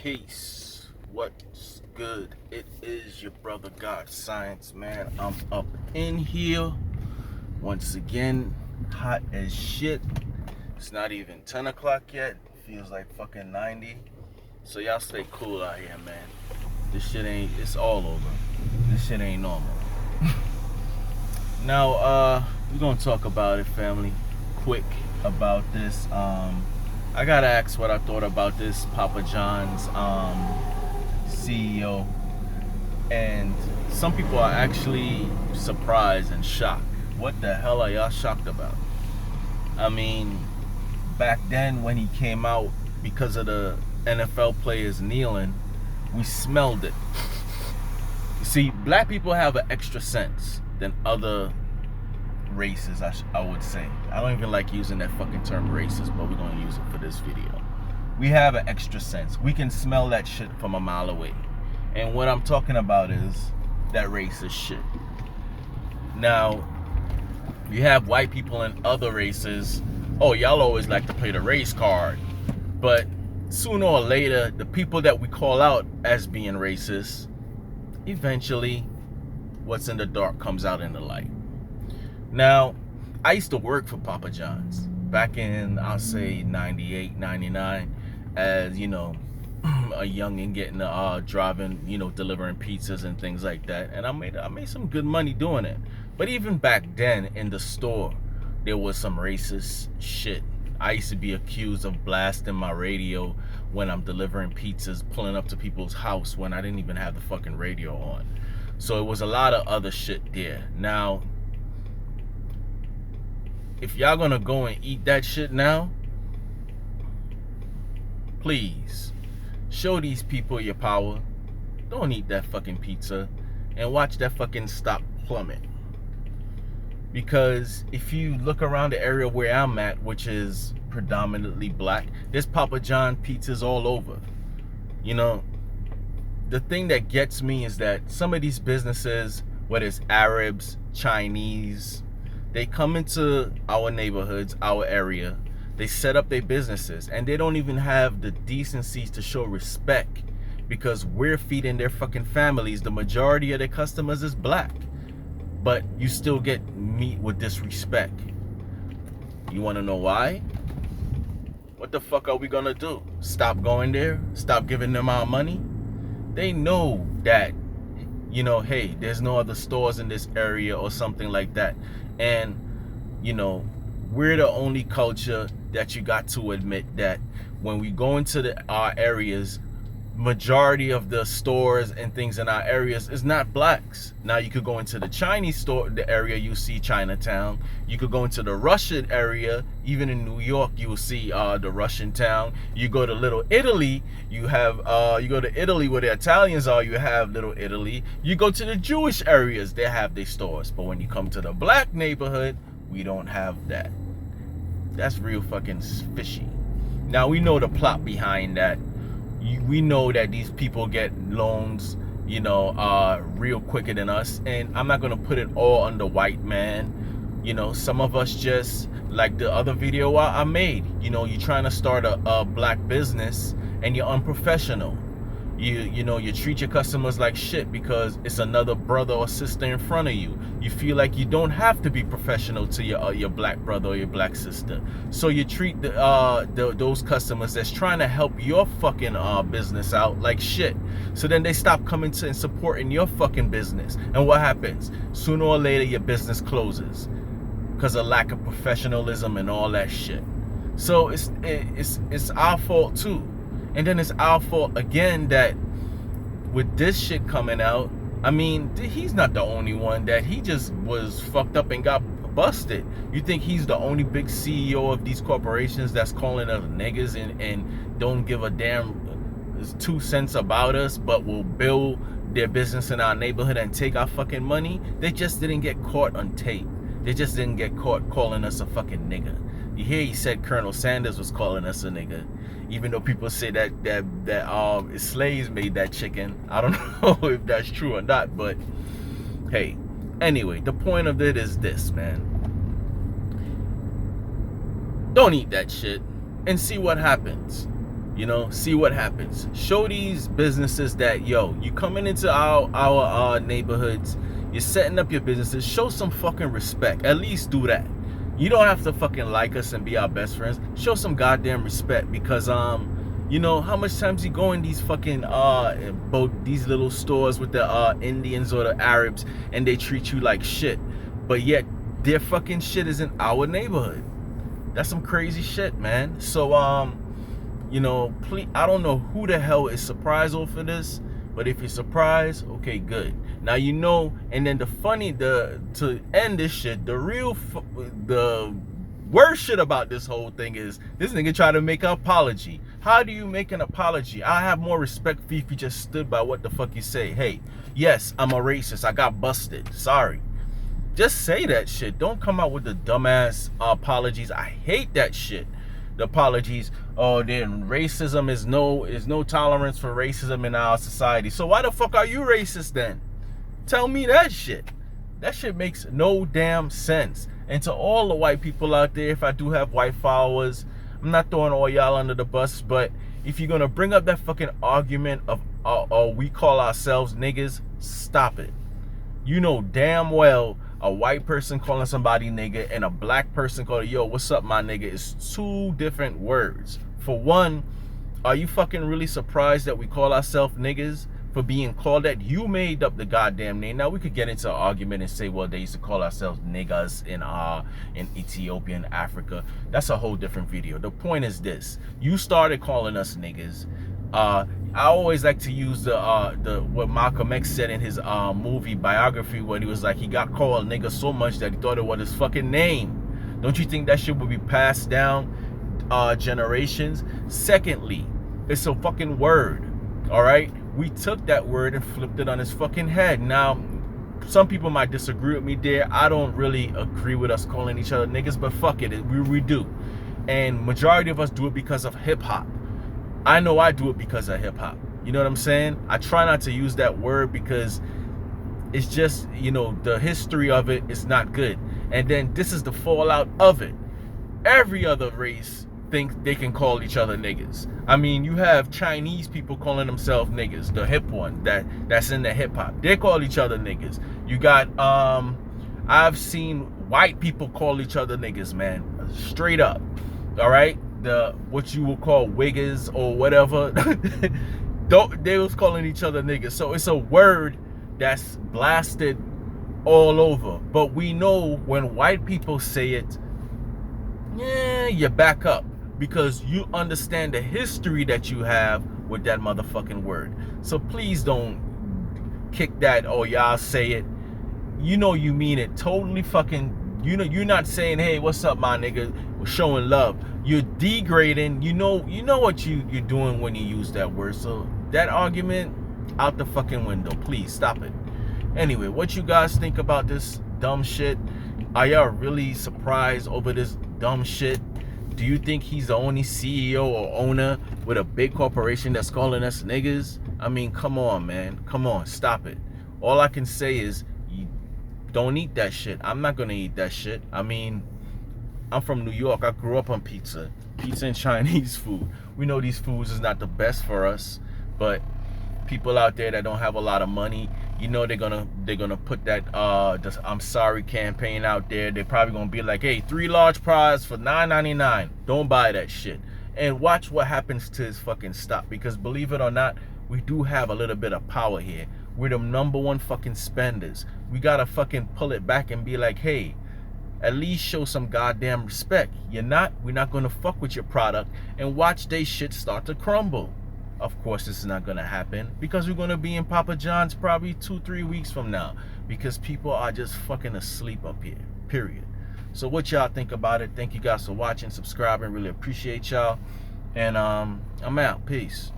Peace. What's good? It is your brother God Science, man. I'm up in here once again, hot as shit. It's not even 10 o'clock yet. Feels like fucking 90. So y'all stay cool out here, man. This shit ain't, it's all over. This shit ain't normal. Now, we're gonna talk about it, family. Quick about this. I gotta ask what I thought about this Papa John's CEO, and some people are actually surprised and shocked. What the hell are y'all shocked about? I mean, back then when he came out, because of the NFL players kneeling, we smelled it. You see, black people have an extra sense than other races, I would say. I don't even like using that fucking term racist, but we're gonna use it for this video. We have an extra sense. We can smell that shit from a mile away. And what I'm talking about is that racist shit. Now, you have white people and other races. Oh, y'all always like to play the race card. But sooner or later, the people that we call out as being racist, eventually, what's in the dark comes out in the light. Now, I used to work for Papa John's back in, I'll say, 98, 99, as, you know, a youngin' getting driving, you know, delivering pizzas and things like that. And I made some good money doing it. But even back then in the store, there was some racist shit. I used to be accused of blasting my radio when I'm delivering pizzas, pulling up to people's house when I didn't even have the fucking radio on. So it was a lot of other shit there. Now, if y'all gonna go and eat that shit now, please show these people your power. Don't eat that fucking pizza and watch that fucking stock plummet. Because if you look around the area where I'm at, which is predominantly black, there's Papa John pizzas all over. You know, the thing that gets me is that some of these businesses, whether it's Arabs, Chinese, they come into our neighborhoods, our area, they set up their businesses, and they don't even have the decency to show respect because we're feeding their fucking families. The majority of their customers is black, but you still get meat with disrespect. You want to know why? What the fuck are we gonna do? Stop going there? Stop giving them our money? They know that, you know, hey, there's no other stores in this area or something like that. And, you know, we're the only culture that you got to admit that when we go into our areas, majority of the stores and things in our areas is not blacks. Now, you could go into the Chinese store, the area, you see Chinatown. You could go into the Russian area. Even in New York, you will see the Russian town. You go to Little Italy, you have you go to Italy where the Italians are, you have Little Italy. You go to the Jewish areas, they have their stores. But when you come to the black neighborhood, we don't have that. That's real fucking fishy. Now, we know the plot behind that. We know that these people get loans, you know, real quicker than us. And I'm not going to put it all on the white man. You know, some of us just, like the other video I made, you know, you're trying to start a black business and you're unprofessional. You know, you treat your customers like shit because it's another brother or sister in front of you. You feel like you don't have to be professional to your black brother or your black sister. So you treat those customers that's trying to help your fucking business out like shit. So then they stop coming to and supporting your fucking business. And what happens? Sooner or later, your business closes because of lack of professionalism and all that shit. So it's our fault too. And then it's our fault again that with this shit coming out, I mean, he's not the only one that he just was fucked up and got busted. You think he's the only big CEO of these corporations that's calling us niggas and don't give a damn 2 cents about us, but will build their business in our neighborhood and take our fucking money? They just didn't get caught on tape. They just didn't get caught calling us a fucking nigga. You hear he said Colonel Sanders was calling us a nigga. Even though people say that slaves made that chicken. I don't know if that's true or not, but hey, anyway, the point of it is this, man. Don't eat that shit and see what happens. You know, see what happens. Show these businesses that, yo, you coming into our neighborhoods, you're setting up your businesses, show some fucking respect. At least do that. You don't have to fucking like us and be our best friends. Show some goddamn respect, because you know how much times you go in these fucking both these little stores with the Indians or the Arabs, and they treat you like shit, but yet their fucking shit is in our neighborhood. That's some crazy shit, man. So you know, please, I don't know who the hell is surprised over this, but if you're surprised, okay, good. Now you know. And then to end this shit, the worst shit about this whole thing is this nigga try to make an apology. How do you make an apology? I have more respect for you if you just stood by what the fuck you say. Hey, yes, I'm a racist. I got busted. Sorry. Just say that shit. Don't come out with the dumbass apologies. I hate that shit. The apologies. Oh, then racism is no tolerance for racism in our society. So why the fuck are you racist then? Tell me that shit. That shit makes no damn sense. And to all the white people out there, if I do have white followers, I'm not throwing all y'all under the bus, but if you're gonna bring up that fucking argument of we call ourselves niggas, stop it. You know damn well a white person calling somebody nigga and a black person calling, yo, what's up, my nigga, is two different words. For one, are you fucking really surprised that we call ourselves niggas for being called that? You made up the goddamn name. Now we could get into an argument and say, well, they used to call ourselves niggas in Ethiopia and Africa. That's a whole different video. The point is this: you started calling us niggas. I always like to use the what Malcolm X said in his movie biography, when he was like, he got called nigga so much that he thought it was his fucking name. Don't you think that shit would be passed down generations? Secondly, it's a fucking word. All right, we took that word and flipped it on his fucking head. Now, some people might disagree with me there. I don't really agree with us calling each other niggas, but fuck it, we do. And majority of us do it because of hip hop. I know I do it because of hip hop. You know what I'm saying? I try not to use that word because it's just, you know, the history of it is not good. And then this is the fallout of it. Every other race thinks they can call each other niggas. I mean, you have Chinese people calling themselves niggas, the hip one that's in the hip hop. They call each other niggas. You got I've seen white people call each other niggas, man. Straight up. All right? The what you will call wiggers or whatever, they was calling each other niggas. So it's a word that's blasted all over. But we know when white people say it, yeah, you back up, because you understand the history that you have with that motherfucking word. So please don't kick that, oh, y'all say it, you know you mean it totally fucking. You know, you're not saying, hey, what's up, my nigga, we're showing love. You're degrading. You know what you're doing when you use that word. So that argument, out the fucking window. Please stop it. Anyway, what you guys think about this dumb shit? Are y'all really surprised over this dumb shit? Do you think he's the only CEO or owner with a big corporation that's calling us niggas? I mean, come on, man. Come on, stop it. All I can say is, don't eat that shit. I'm not gonna eat that shit. I mean, I'm from New York. I grew up on pizza and Chinese food. We know these foods is not the best for us, but people out there that don't have a lot of money, you know, they're gonna put that I'm sorry campaign out there. They're probably gonna be like, hey, 3 large fries for $9.99. Don't buy that shit. And watch what happens to his fucking stock, because believe it or not, we do have a little bit of power here. We're the #1 fucking spenders. We gotta fucking pull it back and be like, hey, at least show some goddamn respect. You're not, we're not gonna fuck with your product, and watch they shit start to crumble. Of course, this is not gonna happen, because we're gonna be in Papa John's probably 2-3 weeks from now, because people are just fucking asleep up here, period. So what y'all think about it? Thank you guys for watching, subscribing, really appreciate y'all. And I'm out. Peace.